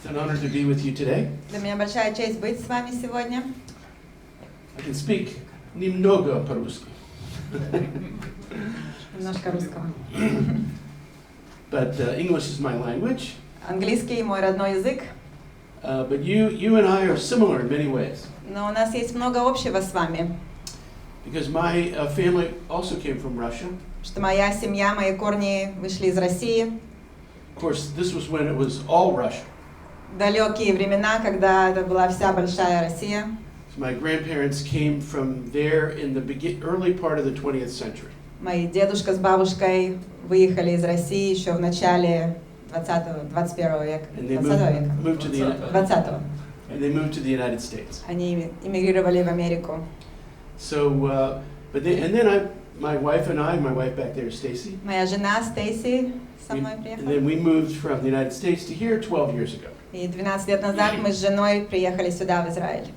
It's an honor to be with you today. Для меня большая честь быть с вами сегодня. I can speak немного по-русски. Немножко русского. But English is my language. Английский мой родной язык, But you and I are similar in many ways. но у нас есть много общего с вами. Because my family also came from Russia. Что моя семья, мои корни вышли из России. Of course, this was when it was all Russia. Далекие времена, когда это была вся большая Россия. So my grandparents came from there in the early part of the 20th century. Мои дедушка с бабушкой выехали из России еще в начале 21 века. 20 века. 20-го. And they moved to the United States. Они эмигрировали в Америку. So, my wife back there, Stacy. Моя жена Стейси со мной And приехала. then we moved from the United States to here 12 years ago. И 12 лет назад мы с женой приехали сюда, в Израиль.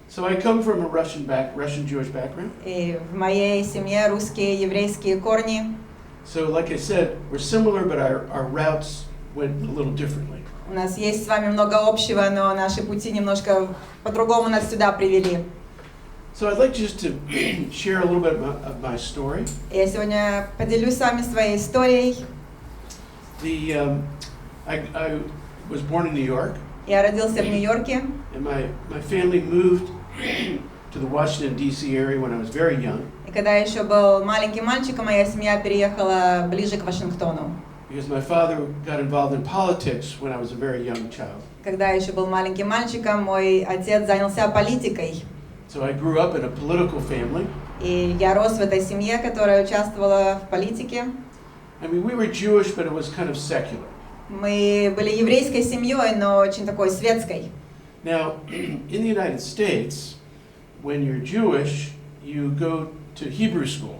So I come from a Russian Jewish background. И в моей семье русские, еврейские корни. So, like I said, we're similar, but our routes went a little differently. У нас есть с вами много общего, но наши пути немножко по-другому нас сюда привели. So I'd like just to share a little bit of my story. Я сегодня поделюсь с вами своей историей. I was born in New York. Я родился в Нью-Йорке. And my family moved to the Washington, D.C. area when I was very young. И когда я еще был маленьким мальчиком, моя семья переехала ближе к Вашингтону. Because my father got involved in politics when I was a very young child. Когда я еще был маленьким мальчиком, мой отец занялся политикой. So I grew up in a political family. И я рос в этой семье, которая участвовала в политике. I mean, we were Jewish, but it was kind of secular. Мы были еврейской семьей, но очень такой светской. Now, in the United States, when you're Jewish, you go to Hebrew school.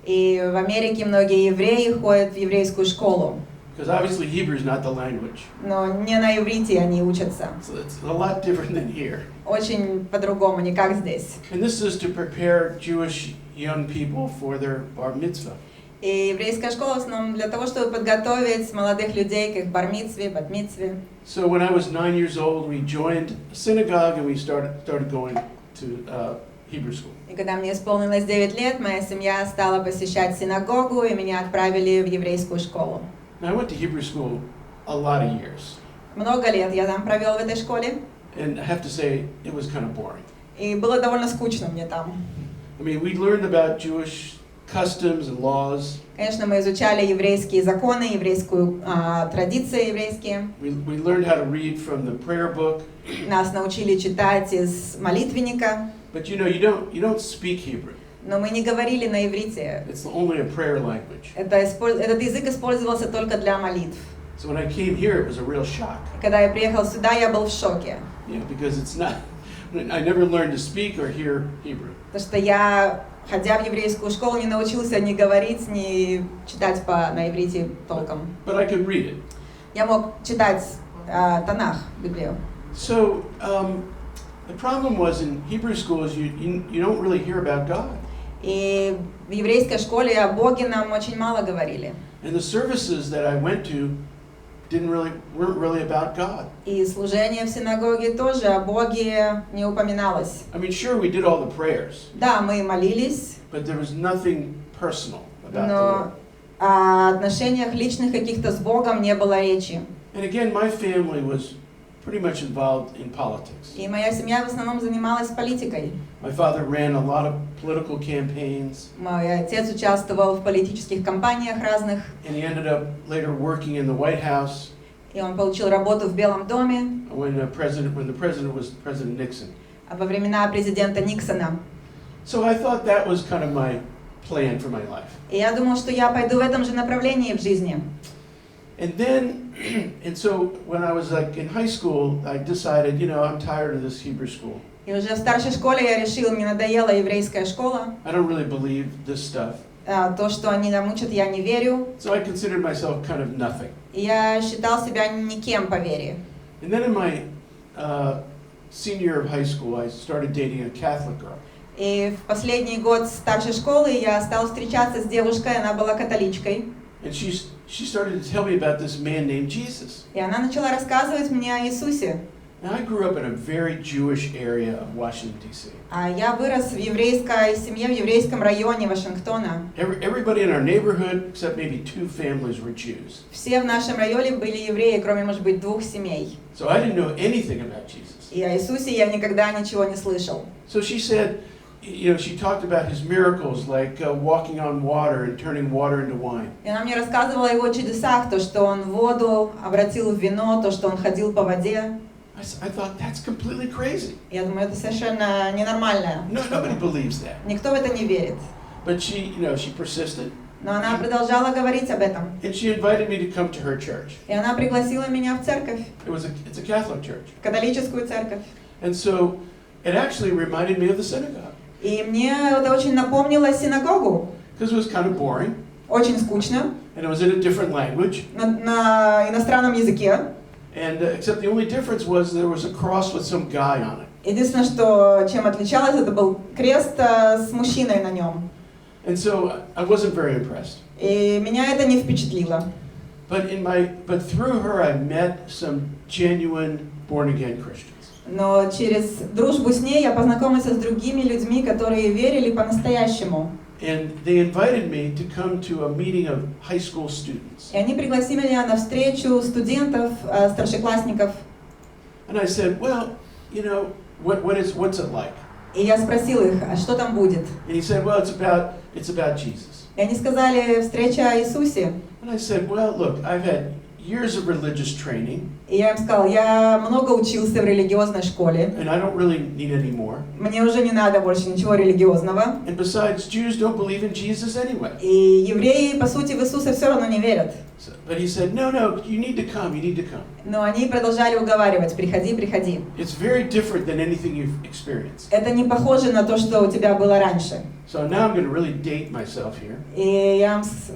И в Америке многие евреи ходят в еврейскую школу. Because obviously Hebrew is not the language. Но не на иврите они учатся. So it's a lot different than here. Очень по-другому, не как здесь. And this is to prepare Jewish young people for their bar mitzvah. И еврейская школа в основном для того, чтобы подготовить молодых людей к их бар-мицве, бат-мицве. So when I was 9 years old, we joined a synagogue and we started going to Hebrew school. И когда мне исполнилось 9 лет, моя семья стала посещать синагогу, и меня отправили в еврейскую школу. Now, I went to Hebrew school a lot of years. Много лет я там провел в этой школе. And I have to say, it was kind of boring. И было довольно скучно мне там. I mean, we learned about Jewish customs and laws. Конечно, мы изучали еврейские законы, еврейскую традиции еврейские. We learned how to read from the prayer book. Нас научили читать из молитвенника. But you know, you don't speak Hebrew. Но мы не говорили на иврите. It's only a prayer language. Этот язык использовался только для молитв. So when I came here, it was a real shock. И когда я приехал сюда, я был в шоке. Yeah, because it's not. I never learned to speak or hear Hebrew. Потому что я, ходя в еврейскую школу, не научился ни говорить, ни читать на иврите толком. But I could read it. Я мог читать Танах, Библию. So the problem was in Hebrew schools, you don't really hear about God. И в еврейской школе о Боге нам очень мало говорили. And the services that I went to weren't really about God. И служение в синагоге тоже о Боге не упоминалось. I mean, sure, we did all the prayers, Да, мы молились, but there was nothing personal about the но Lord. о отношениях личных каких-то с Богом не было речи. And again, my family was pretty much involved in politics. И моя семья в основном занималась политикой. My father ran a lot of political campaigns. Мой отец участвовал в политических кампаниях разных. And he ended up later working in the White House. И он получил работу в Белом доме. When the president was President Nixon. Во времена президента Никсона. So I thought that was kind of my plan for my life. И я думал, что я пойду в этом же направлении в жизни. And so when I was like in high school, I decided, I'm tired of this Hebrew school. И уже в старшей школе я решил, мне надоела еврейская школа. I don't really believe this stuff. То, что они нам учат, я не верю. So I considered myself kind of nothing. И я считал себя никем по вере. And then in my senior year of high school, I started dating a Catholic girl. И в последний год старшей школы я стал встречаться с девушкой, она была католичкой. And she started to tell me about this man named Jesus. И она начала рассказывать мне о Иисусе. Now, I grew up in a very Jewish area of Washington, D.C. А я вырос в еврейской семье, в еврейском районе Вашингтона. Everybody in our neighborhood, except maybe 2 families, were Jews. Все в нашем районе были евреи, кроме, может быть, 2 семей. So I didn't know anything about Jesus. И о Иисусе я никогда ничего не слышал. So she said, she talked about his miracles, like walking on water and turning water into wine. И она мне рассказывала о его чудесах, то, что он воду обратил в вино, то, что он ходил по воде. I thought, that's completely crazy. Я думаю, это совершенно ненормально. Nobody believes that. Никто в это не верит. But she persisted. Но она продолжала говорить об этом. And she invited me to come to her church. И она пригласила меня в церковь. It's a Catholic church. В католическую церковь. And so it actually reminded me of the synagogue. И мне это очень напомнило синагогу. Because it was kind of boring. Очень скучно. And it was in a different language. На иностранном языке. And except the only difference was there was a cross with some guy on it. Единственное, что чем отличалось, это был крест с мужчиной на нем. And so I wasn't very impressed. И меня это не впечатлило. But through her I met some genuine born-again Christians. Но через дружбу с ней я познакомился с другими людьми, которые верили по-настоящему. And they invited me to come to a meeting of high school students. И они пригласили меня на встречу студентов, старшеклассников. And I said, well, what's it like? И я спросил их, а что там будет? And he said, well, it's about Jesus. И они сказали, встреча о Иисусе. And I said, well, look, I've had years of religious training. И я им сказал, я много учился в религиозной школе. And I don't really need any more. Мне уже не надо больше ничего религиозного. And besides, Jews don't believe in Jesus anyway. И евреи, по сути, в Иисуса все равно не верят. But he said, no, you need to come. Но они продолжали уговаривать, приходи. It's very different than anything you've experienced. Это не похоже на то, что у тебя было раньше. So now I'm going to really date myself here. И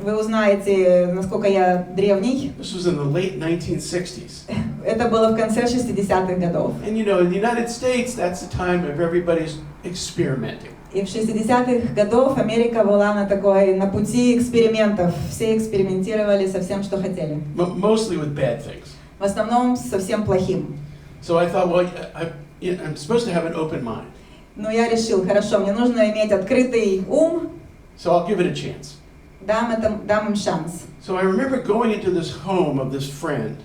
вы узнаете, насколько я древний. This was in the late 1960s. Это было в конце 60-х годов. And in the United States, that's the time of everybody's experimenting. И в 60-х годов Америка была на пути экспериментов. Все экспериментировали со всем, что хотели. Mostly with bad things. В основном со всем плохим. So I thought, well, I'm supposed to have an open mind. Но я решил, хорошо, мне нужно иметь открытый ум. So I'll give it a chance. Дам им шанс. So I remember going into this home of this friend.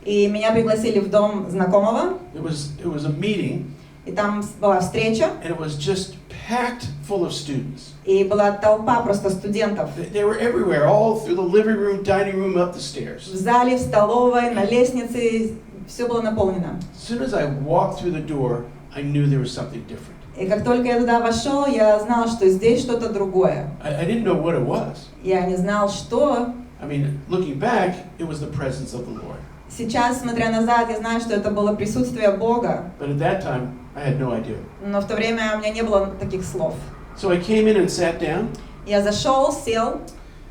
И меня пригласили в дом знакомого. It was a meeting. И там была встреча. And it was just packed full of students. И была толпа просто студентов. They were everywhere, all through the living room, dining room, up the stairs. В зале, в столовой, на лестнице, все было наполнено. As soon as I walked through the door, I knew there was something different. И как только я туда вошел, я знал, что здесь что-то другое. I didn't know what it was. Я не знал, что. I mean, looking back, it was the presence of the Lord. Сейчас, смотря назад, я знаю, что это было присутствие Бога. But at that time, I had no idea. Но в то время у меня не было таких слов. So I came in and sat down. Я зашел, сел.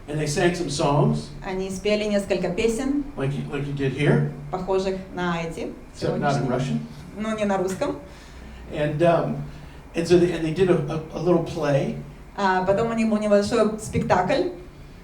And they sang some songs. Они спели несколько песен. Like you did here. Похожих на эти. Except not in Russian. Ну, не на русском. And they did a little play. Потом у них был небольшой спектакль.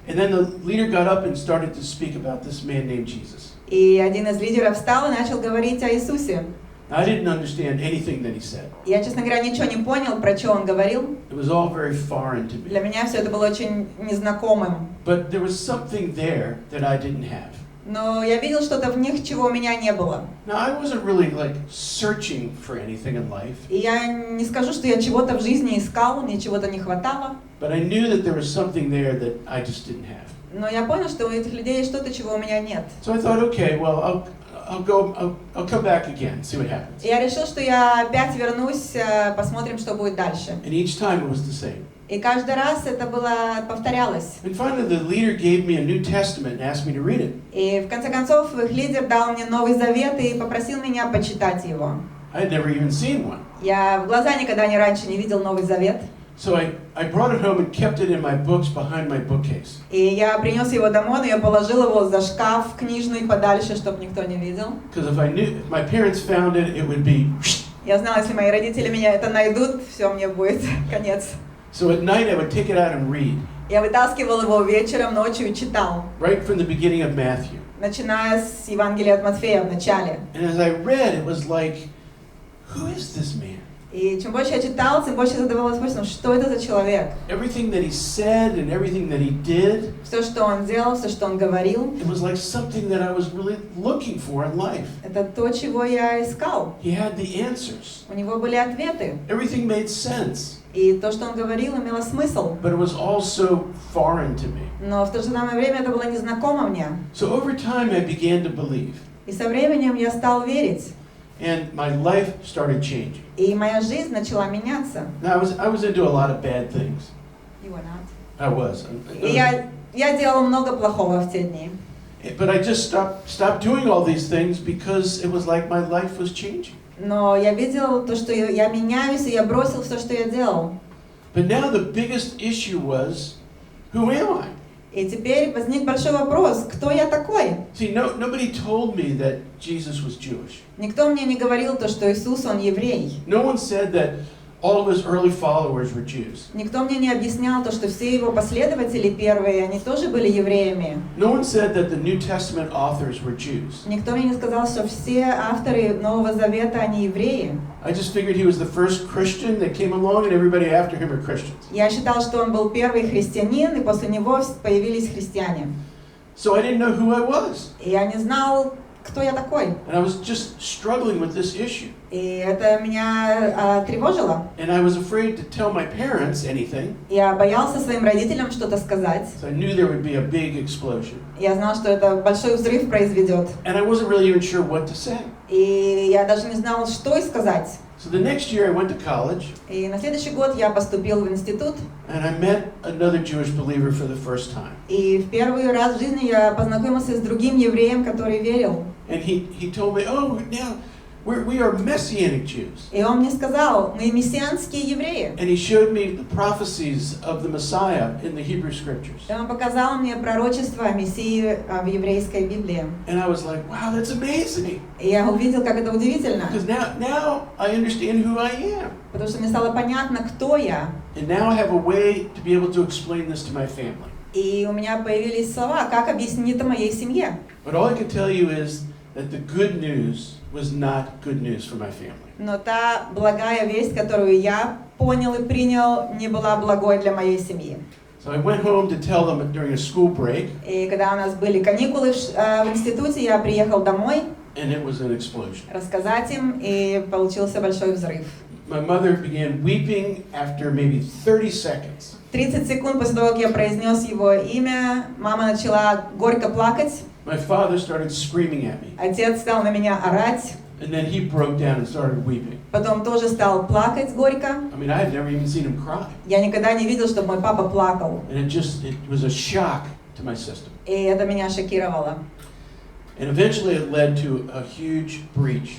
And then the leader got up and started to speak about this man named Jesus. И один из лидеров встал и начал говорить о Иисусе. I didn't understand anything that he said. Я, честно говоря, ничего не понял, про что он говорил. It was all very foreign to me. Для меня все это было очень незнакомым. But there was something there that I didn't have. Но я видел что-то в них, чего у меня не было. Now I wasn't really searching for anything in life. И я не скажу, что я чего-то в жизни искал, мне чего-то не хватало. But I knew that there was something there that I just didn't have. Но я понял, что у этих людей есть что-то, чего у меня нет. So I thought, okay, well, I'll come back again, see what happens. И я решил, что я опять вернусь, посмотрим, что будет дальше. And each time it was the same. И каждый раз это повторялось. And finally the leader gave me a New Testament and asked me to read it. И в конце концов их лидер дал мне Новый Завет и попросил меня почитать его. I had never even seen one. Я в глаза никогда раньше не видел Новый Завет. So I brought it home and kept it in my books behind my bookcase. И я принес его домой, но я положил его за шкаф книжный подальше, чтобы никто не видел. Because if my parents found it, it would be. Я знала, если мои родители меня это найдут, все, мне будет конец. So at night I would take it out and read. Я вытаскивал его вечером, ночью и читал. Right from the beginning of Matthew. Начиная с Евангелия от Матфея в начале. And as I read, it was like, who is this man? И чем больше я читал, тем больше задавалась вопросом, что это за человек. Everything that he said and everything that he did, Все, что он делал, все, что он говорил, it was like something that I was really looking for in life. это то, чего я искал. He had the answers. У него были ответы. Everything made sense. И то, что он говорил, имело смысл. But it was also foreign to me. Но в то же самое время это было незнакомо мне. So over time I began to believe. И со временем я стал верить. And my life started changing. И моя жизнь начала меняться. Now I was into a lot of bad things. You were not. I was. И я делал много плохого в те дни. But I just stopped doing all these things because it was like my life was changing. Но я видел то, что я меняюсь, и я бросил все, что я делал. But now the biggest issue was, who am I? И теперь возник большой вопрос, кто я такой? See, nobody told me that Jesus was Jewish. Никто мне не говорил то, что Иисус, Он еврей. No one said that all of his early followers were Jews. Никто мне не объяснял то, что все его последователи первые, они тоже были евреями. No one said that the New Testament authors were Jews. Никто мне не сказал, что все авторы Нового Завета, они евреи. I just figured he was the first Christian that came along and everybody after him are Christians. Я считал, что он был первый христианин, и после него появились христиане. So I didn't know who I was. И я не знал, кто я такой. And I was just struggling with this issue. И это меня тревожило. And I was afraid to tell my parents anything. Я боялся своим родителям что-то сказать. So I knew there would be a big explosion. Я знал, что это большой взрыв произведет. And I wasn't really even sure what to say. И я даже не знал, что и сказать. So the next year I went to college. И на следующий год я поступил в институт. And I met another Jewish believer for the first time. И в первый раз в жизни я познакомился с другим евреем, который верил. And he told me, oh, now we are Messianic Jews. И он мне сказал, мы мессианские евреи. And he showed me the prophecies of the Messiah in the Hebrew Scriptures. И он показал мне пророчество о Мессии в еврейской Библии. And I was like, wow, that's amazing. И я увидел, как это удивительно. Because now I understand who I am. Потому что мне стало понятно, кто я. And now I have a way to be able to explain this to my family. И у меня появились слова, как объяснить это моей семье. But all I can tell you is that the good news was not good news for my family. Но та благая весть, которую я понял и принял, не была благой для моей семьи. So I went home to tell them during a school break. И когда у нас были каникулы в институте, я приехал домой. And it was an explosion. Рассказать им, и получился большой взрыв. My mother began weeping after maybe 30 seconds. 30 секунд после того, как я произнес его имя, мама начала горько плакать. My father started screaming at me. Отец стал на меня орать. And then he broke down and started weeping. Потом тоже стал плакать горько. I mean, I had never even seen him cry. Я никогда не видел, чтобы мой папа плакал. And it was a shock to my system. И это меня шокировало. And eventually it led to a huge breach.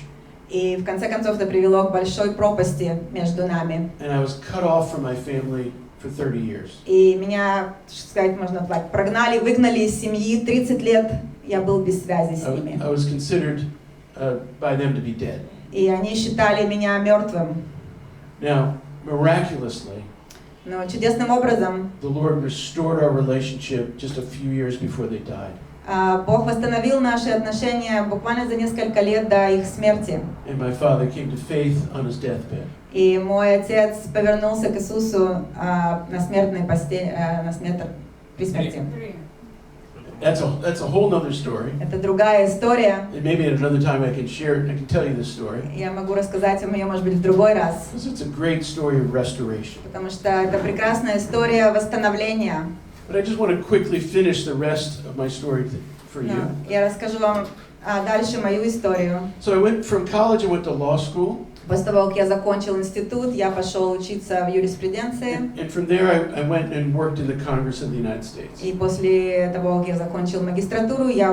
И в конце концов это привело к большой пропасти между нами. And I was cut off from my family for 30 years. И меня, сказать можно так, прогнали, выгнали из семьи. 30 лет я был без связи с ними. I was considered by them to be dead. И они считали меня мертвым. Now, miraculously, Но чудесным образом the Lord restored our relationship just a few years before they died. Бог восстановил наши отношения буквально за несколько лет до их смерти. And my father came to faith on his deathbed. И мой отец повернулся к Иисусу на смертной постели, при смерти. That's a whole nother story. Это другая история. And maybe at another time I can tell you this story. Я могу рассказать вам ее, может быть, в другой раз. Because it's a great story of restoration. Потому что это прекрасная история восстановления. But I just want to quickly finish the rest of my story for you. Я расскажу вам дальше мою историю. So I went from college, I went to law school. После того, как я закончил институт, я пошел учиться в юриспруденции. And from there I went and worked in the Congress of the United States. И после того, как я закончил магистратуру, я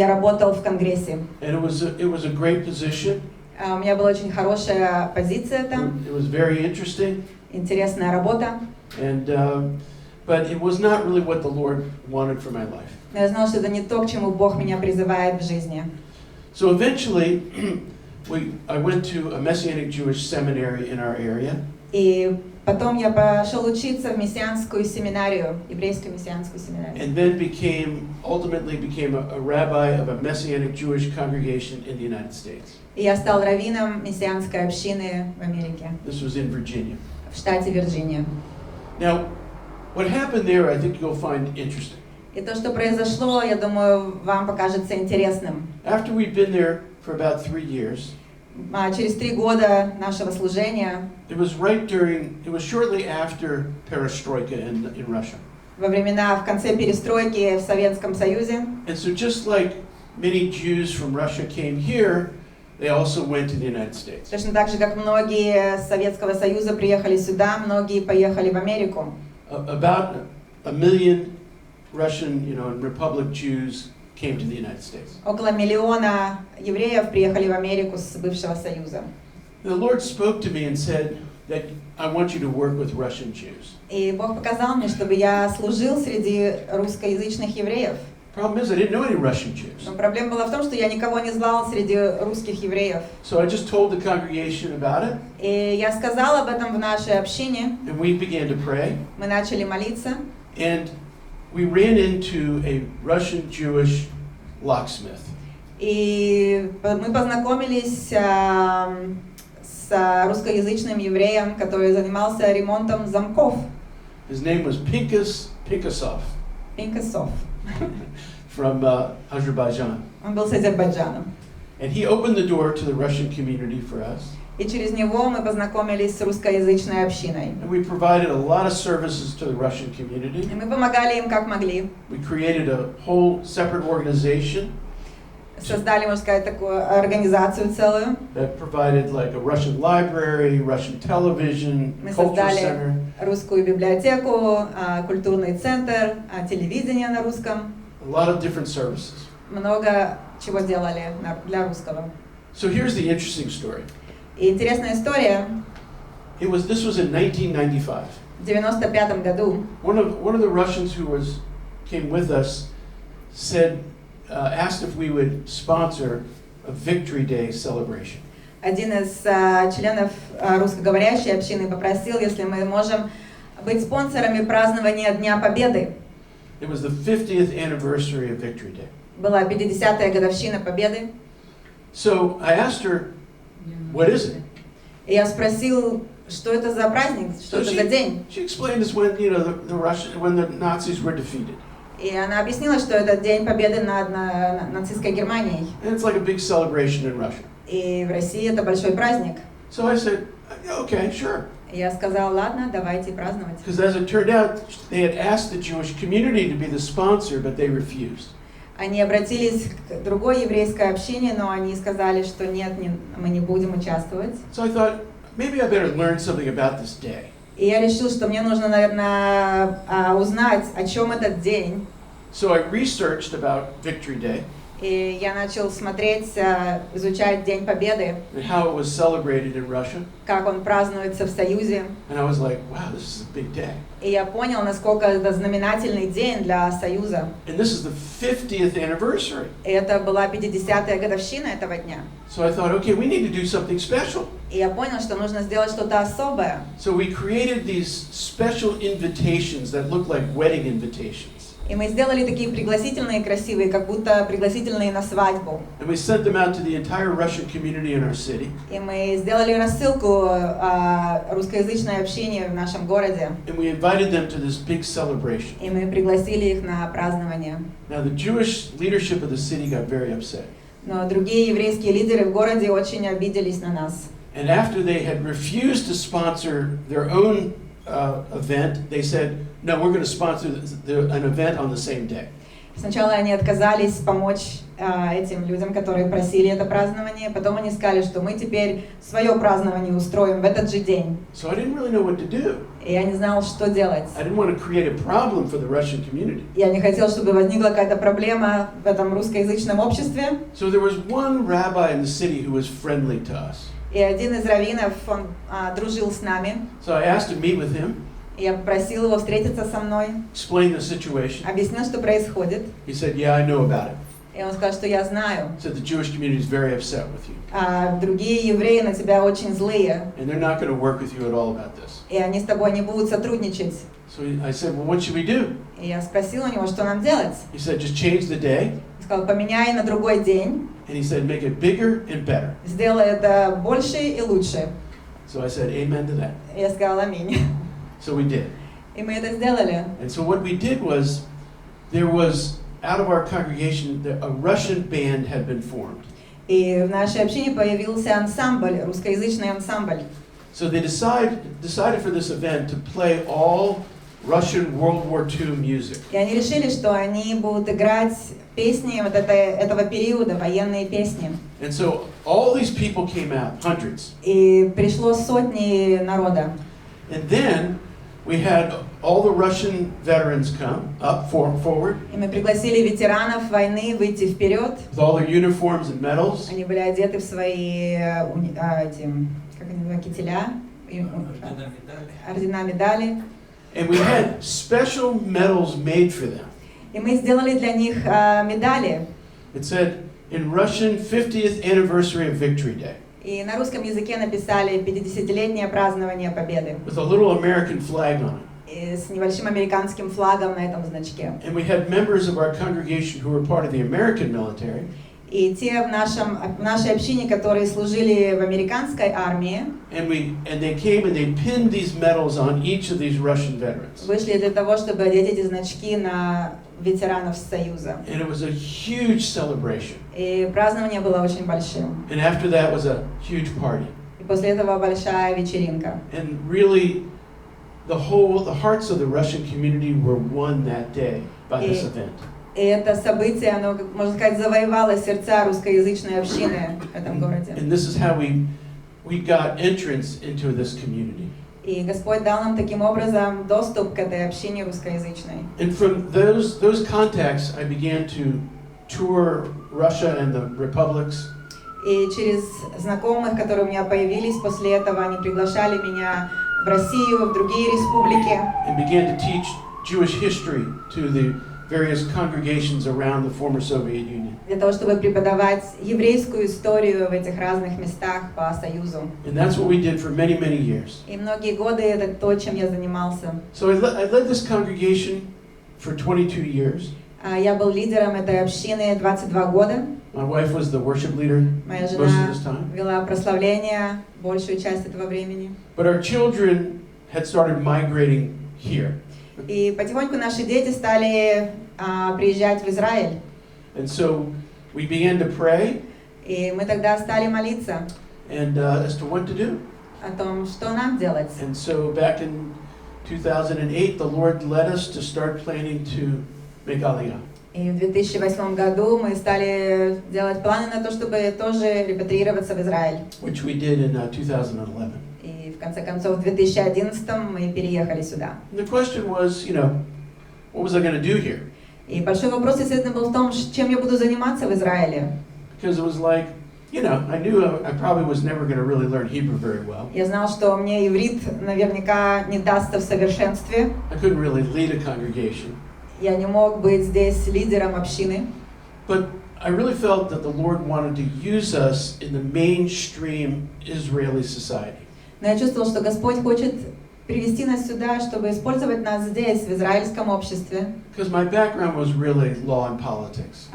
работал в Конгрессе. And it was a great position. У меня была очень хорошая позиция там. It was very interesting. Интересная работа. And but it was not really what the Lord wanted for my life. Но я знала, что это не то, к чему Бог меня призывает в жизни. So eventually I went to a Messianic Jewish seminary in our area. И потом я пошел учиться в мессианскую семинарию, еврейскую мессианскую семинарию. And then ultimately became a rabbi of a Messianic Jewish congregation in the United States. И я стал раввином мессианской общины в Америке, This was in Virginia. в штате Вирджиния. Now, what happened there, I think you'll find interesting. И то, что произошло, я думаю, вам покажется интересным. After we'd been there for about 3 years, Через 3 года нашего служения, it was shortly after perestroika in Russia. во времена, в конце перестройки в Советском Союзе. And so just like many Jews from Russia came here, they also went to the United States. Точно так же, как многие с Советского Союза приехали сюда, многие поехали в Америку. About 1 million Russian, and Republic Jews came to the United States. Около миллиона евреев приехали в Америку с бывшего Союза. The Lord spoke to me and said that I want you to work with Russian Jews. И Бог показал мне, чтобы я служил среди русскоязычных евреев. Problem is, I didn't know any Russian Jews. Но проблема была в том, что я никого не знал среди русских евреев. So I just told the congregation about it. И я сказала об этом в нашей общине. And we began to pray. Мы начали молиться. And we ran into a Russian Jewish locksmith. И мы познакомились с русскоязычным евреем, который занимался ремонтом замков. His name was Pinkasov. Pinkasov. From Azerbaijan. Он был с Азербайджана. And he opened the door to the Russian community for us. И через него мы познакомились с русскоязычной общиной. And we provided a lot of services to the Russian community. И мы помогали им как могли. We created a whole separate organization. Создали, можно сказать, такую организацию целую. That provided like a Russian library, Russian television, culture center. Русскую библиотеку, культурный центр, телевидение на русском. A lot of different services. Много чего делали для русского. So here's the interesting story. И интересная история. This was in 1995. В 95 году. One of the Russians who came with us asked if we would sponsor a Victory Day celebration. Один из членов русскоговорящей общины попросил, если мы можем быть спонсорами празднования Дня Победы. It was the 50th anniversary of Victory Day. Была 50-я годовщина Победы. So I asked her, what is it? И я спросил, что это за праздник, что это за день. She explained this when when the Nazis were defeated. И она объяснила, что это День Победы над нацистской Германией. And it's like a big celebration in Russia. И в России это большой праздник. So I said, okay, sure. И я сказала, ладно, давайте праздновать. Because as it turned out, they had asked the Jewish community to be the sponsor, but they refused. Они обратились к другой еврейской общине, но они сказали, что нет, мы не будем участвовать. So I thought, maybe I better learn something about this day. И я решил, что мне нужно, наверное, узнать, о чем этот день. So I researched about Victory Day. И я начал смотреть, изучать День Победы. And how it was celebrated in Russia. Как он празднуется в Союзе. And I was like, wow, this is a big day. И я понял, насколько это знаменательный день для Союза. And this is the 50th anniversary. И это была 50-я годовщина этого дня. So I thought, okay, we need to do something special. И я понял, что нужно сделать что-то особое. So we created these special invitations that look like wedding invitations. И мы сделали такие пригласительные, красивые, как будто пригласительные на свадьбу. And we sent them out to the entire Russian community in our city. И мы сделали рассылку русскоязычной общине в нашем городе. And we invited them to this big celebration. И мы пригласили их на празднование. Now the Jewish leadership of the city got very upset. Но другие еврейские лидеры в городе очень обиделись на нас. And after they had refused to sponsor their own event, they said, no, we're going to sponsor an event on the same day. Сначала они отказались помочь этим людям, которые просили это празднование. Потом они сказали, что мы теперь свое празднование устроим в этот же день. So I didn't really know what to do. И я не знал, что делать. I didn't want to create a problem for the Russian community. Я не хотел, чтобы возникла какая-то проблема в этом русскоязычном обществе. So there was one rabbi in the city who was friendly to us. И один из раввинов, он дружил с нами. So I asked to meet with him. Я попросил его встретиться со мной. Explain the situation. Объяснил, что происходит. He said, yeah, I know about it. И он сказал, что я знаю. Said the Jewish community is very upset with you. А другие евреи на тебя очень злые. And they're not going to work with you at all about this. И они с тобой не будут сотрудничать. So I said, well, what should we do? И я спросила у него, что нам делать. He said, just change the day. Он сказал, поменяй на другой день. And he said, make it bigger and better. Сделай это больше и лучше. So I said, amen to that. И я сказала аминь. So we did. И мы это сделали. And so what we did was, there was, out of our congregation, a Russian band had been formed. И в нашей общине появился ансамбль, русскоязычный ансамбль. So they decided for this event to play all Russian World War II music. И они решили, что они будут играть песни вот этого периода, военные песни. And so all these people came out, hundreds. И пришло сотни народа. And then we had all the Russian veterans come up forward. И мы пригласили ветеранов войны выйти вперед. With all their uniforms and medals. Они были одеты в свои как они называют, кителя, ордена, медали. And we had special medals made for them. И мы сделали для них медали. It said in Russian 50th anniversary of Victory Day. И на русском языке написали 50-летнее празднование Победы. With a little American flag on it. И с небольшим американским флагом на этом значке. And we had members of our congregation who were part of the American military. И те в нашей общине, которые служили в американской армии, And they came and they pinned these medals on each of these Russian veterans. вышли для того, чтобы одеть эти значки на ветеранов Союза. And it was a huge celebration. И празднование было очень большим. And after that was a huge party. И после этого большая вечеринка. And really, the hearts of the Russian community were won that day by this event. И это событие, оно, можно сказать, завоевало сердца русскоязычной общины в этом городе. And this is how we got entrance into this community. И Господь дал нам таким образом доступ к этой общине русскоязычной. And from those contacts, I began to tour Russia and the republics. И через знакомых, которые у меня появились после этого, они приглашали меня в Россию, в другие республики. And began to teach Jewish history to the various congregations around the former Soviet Union. Для того, чтобы преподавать еврейскую историю в этих разных местах по Союзу. And that's what we did for many, many years. И многие годы это то, чем я занимался. So I led this congregation for 22 years. Я был лидером этой общины 22 года. My wife was the worship leader Моя most of жена this time. вела прославление большую часть этого времени. But our children had started migrating here. И потихоньку наши дети стали приезжать в Израиль. And so we began to pray. И мы тогда стали молиться. And as to what to do. О том, что нам делать. And so back in 2008, the Lord led us to start planning to make Aliyah. И в 2008 году мы стали делать планы на то, чтобы тоже репатриироваться в Израиль. Which we did in 2011. И в конце концов в 2011 мы переехали сюда. And the question was, what was I going to do here? И большой вопрос, естественно, был в том, чем я буду заниматься в Израиле. Because it was like, I knew I probably was never going to really learn Hebrew very well. Я знал, что мне иврит наверняка не дастся в совершенстве. I couldn't really lead a congregation. Я не мог быть здесь лидером общины. But I really felt that the Lord wanted to use us in the mainstream Israeli society. Но я чувствовал, что Господь хочет привести нас сюда, чтобы использовать нас здесь, в израильском обществе. Because my background was really law and politics.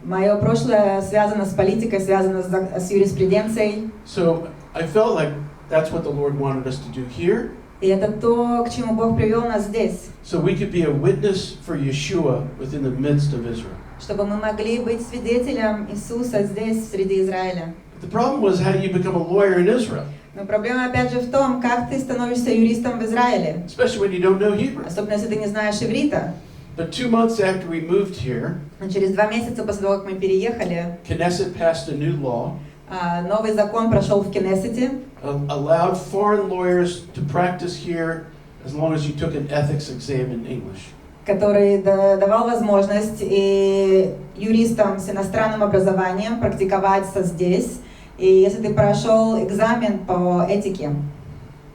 Мое прошлое связано с политикой, связано с юриспруденцией. So I felt like that's what the Lord wanted us to do here. И это то, к чему Бог привел нас здесь. So we could be a witness for Yeshua within the midst of Israel. Чтобы мы могли быть свидетелем Иисуса здесь, среди Израиля. But the problem was, how do you become a lawyer in Israel? Но проблема опять же в том, как ты становишься юристом в Израиле. Especially when you don't know Hebrew. Особенно если ты не знаешь иврита. But 2 months after we moved here, Но через 2 месяца после того, как мы переехали, Knesset passed a new law. Новый закон прошел в Кнессете. Allowed foreign lawyers to practice here as long as you took an ethics exam in English. Который давал возможность и юристам с иностранным образованием практиковаться здесь, и если ты прошел экзамен по этике.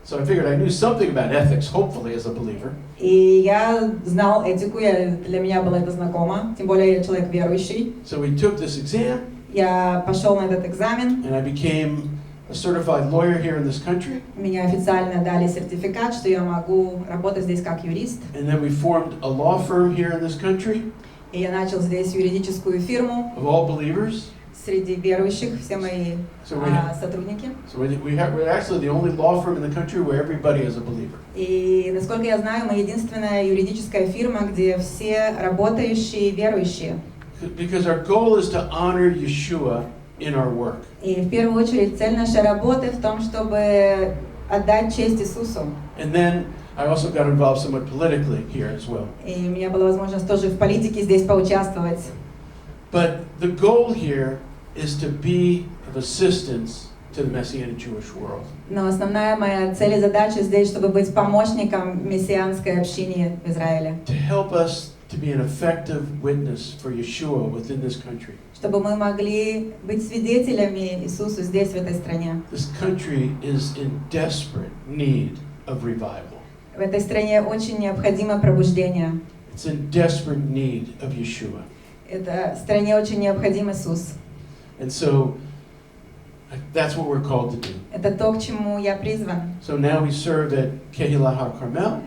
So I figured I knew something about ethics, hopefully, as a believer. И я знал этику, для меня было это знакомо, тем более я человек верующий. So we took this exam. Я пошел на этот экзамен. And I became a certified lawyer here in this country. Меня официально дали сертификат, что я могу работать здесь как юрист. And then we formed a law firm here in this country. И я начал здесь юридическую фирму. Of all believers. Среди верующих, все мои сотрудники. So we're actually the only law firm in the country where everybody is a believer. И насколько я знаю, мы единственная юридическая фирма, где все работающие верующие. Because our goal is to honor Yeshua in our work. И в первую очередь цель нашей работы в том, чтобы отдать честь Иисусу. And then I also got involved somewhat politically here as well. И у меня была возможность тоже в политике здесь поучаствовать. But the goal here is to be of assistance to the Messianic Jewish world. Но основная моя цель и задача здесь, чтобы быть помощником мессианской общине в Израиле. To help us to be an effective witness for Yeshua within this country. Чтобы мы могли быть свидетелями Иисусу здесь, в этой стране. This country is in desperate need of revival. В этой стране очень необходимо пробуждение. It's in desperate need of Yeshua. Это стране очень необходим Иисус. And so that's what we're called to do. Это то, к чему я призван. So now we serve at Kehilah HaKarmel.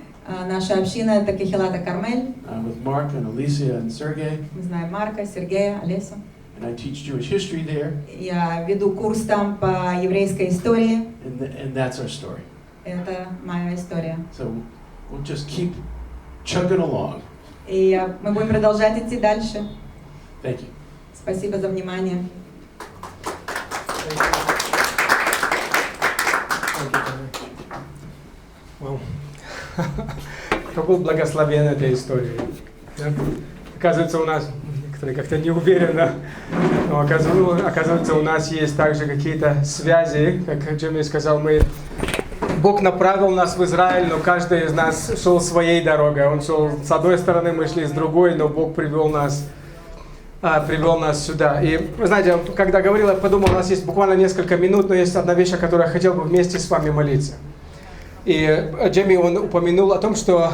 Наша община это Кехилата Кармель. With Mark and Alicia and Sergey. Мы знаем Марка, Сергея, Олесю. And I teach Jewish history there. Я веду курс там по еврейской истории. And that's our story. Это моя история. So we'll just keep chugging along. И мы будем продолжать идти дальше. Thank you. Спасибо за внимание. Wow. Кто был благословен этой историей? Оказывается, у нас некоторые как-то не уверены, но оказывается, у нас есть также какие-то связи, как Джимми сказал, Бог направил нас в Израиль, но каждый из нас шел своей дорогой. Он шел с одной стороны, мы шли с другой, но Бог привел нас сюда. И, вы знаете, когда говорил, я подумал, у нас есть буквально несколько минут, но есть одна вещь, о которой я хотел бы вместе с вами молиться. И Джемми, он упомянул о том, что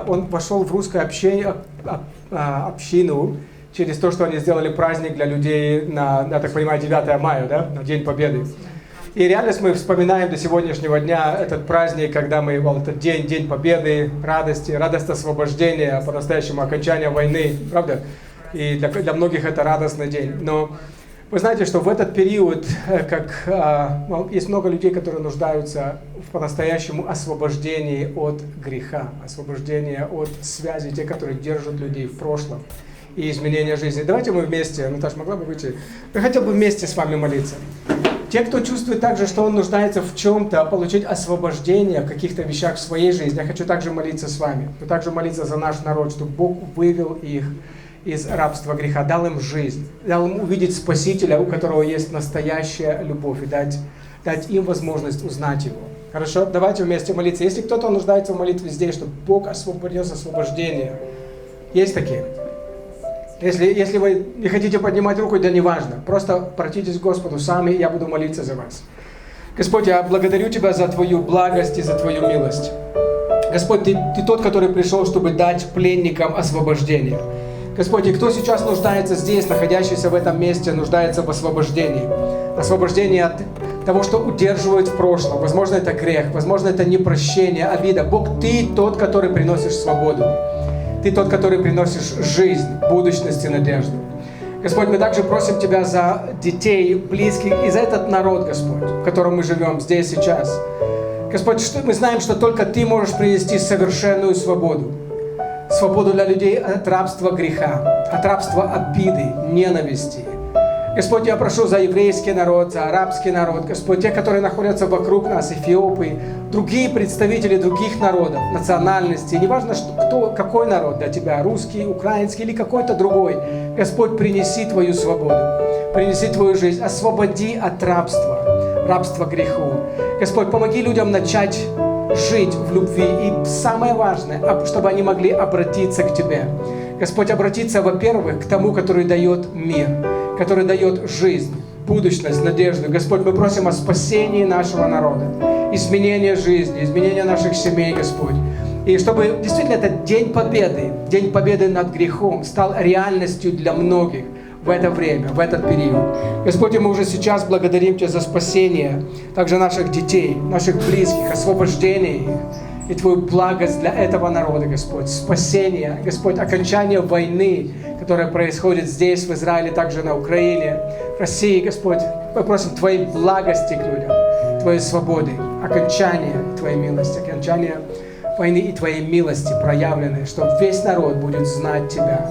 он вошел в русское общину через то, что они сделали праздник для людей на, я так понимаю, 9 мая, да, на День Победы. И реально мы вспоминаем до сегодняшнего дня этот праздник, когда мы, этот День Победы, радости, радость освобождения, по-настоящему окончания войны, правда? И для многих это радостный день. Но вы знаете, что в этот период, есть много людей, которые нуждаются в по-настоящему освобождении от греха, освобождении от связи, те, которые держат людей в прошлом, и изменения жизни. Давайте мы вместе, Наташа, могла бы выйти? Я хотел бы вместе с вами молиться. Те, кто чувствует также, что он нуждается в чем-то, получить освобождение в каких-то вещах в своей жизни, я хочу также молиться с вами, но также молиться за наш народ, чтобы Бог вывел их из рабства греха, дал им жизнь, дал им увидеть Спасителя, у которого есть настоящая любовь, и дать им возможность узнать Его. Хорошо? Давайте вместе молиться. Если кто-то нуждается в молитве здесь, чтобы Бог принес освобождение, есть такие. Если вы не хотите поднимать руку, да неважно. Просто обратитесь к Господу сами, и я буду молиться за вас. Господь, я благодарю Тебя за Твою благость и за Твою милость. Господь, Ты тот, который пришел, чтобы дать пленникам освобождение. Господь, и кто сейчас нуждается здесь, находящийся в этом месте, нуждается в освобождении. Освобождении от того, что удерживает в прошлом. Возможно, это грех, возможно, это непрощение, обида. Бог, Ты тот, который приносишь свободу. Ты тот, который приносишь жизнь, будущность и надежду. Господь, мы также просим Тебя за детей, близких, и за этот народ, Господь, в котором мы живем здесь сейчас. Господь, мы знаем, что только Ты можешь принести совершенную свободу. Свободу для людей от рабства греха, от рабства обиды, ненависти. Господь, я прошу за еврейский народ, за арабский народ, Господь, те, которые находятся вокруг нас, Эфиопии, другие представители других народов, национальностей, неважно, какой народ для Тебя, русский, украинский или какой-то другой. Господь, принеси Твою свободу, принеси Твою жизнь, освободи от рабства греху. Господь, помоги людям начать жить в любви. И самое важное, чтобы они могли обратиться к Тебе. Господь, обратиться, во-первых, к Тому, который дает мир, который дает жизнь, будущность, надежду. Господь, мы просим о спасении нашего народа, изменения жизни, изменения наших семей, Господь. И чтобы действительно этот День Победы над грехом стал реальностью для многих в это время, в этот период. Господь, мы уже сейчас благодарим Тебя за спасение также наших детей, наших близких, освобождение их и Твою благость для этого народа, Господь. Спасение, Господь, окончание войны, которая происходит здесь, в Израиле, также на Украине, в России, Господь. Мы просим Твоей благости к людям, Твоей свободы, окончание Твоей милости, окончание войны и Твоей милости проявленной, чтобы весь народ будет знать Тебя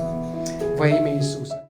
во имя Иисуса.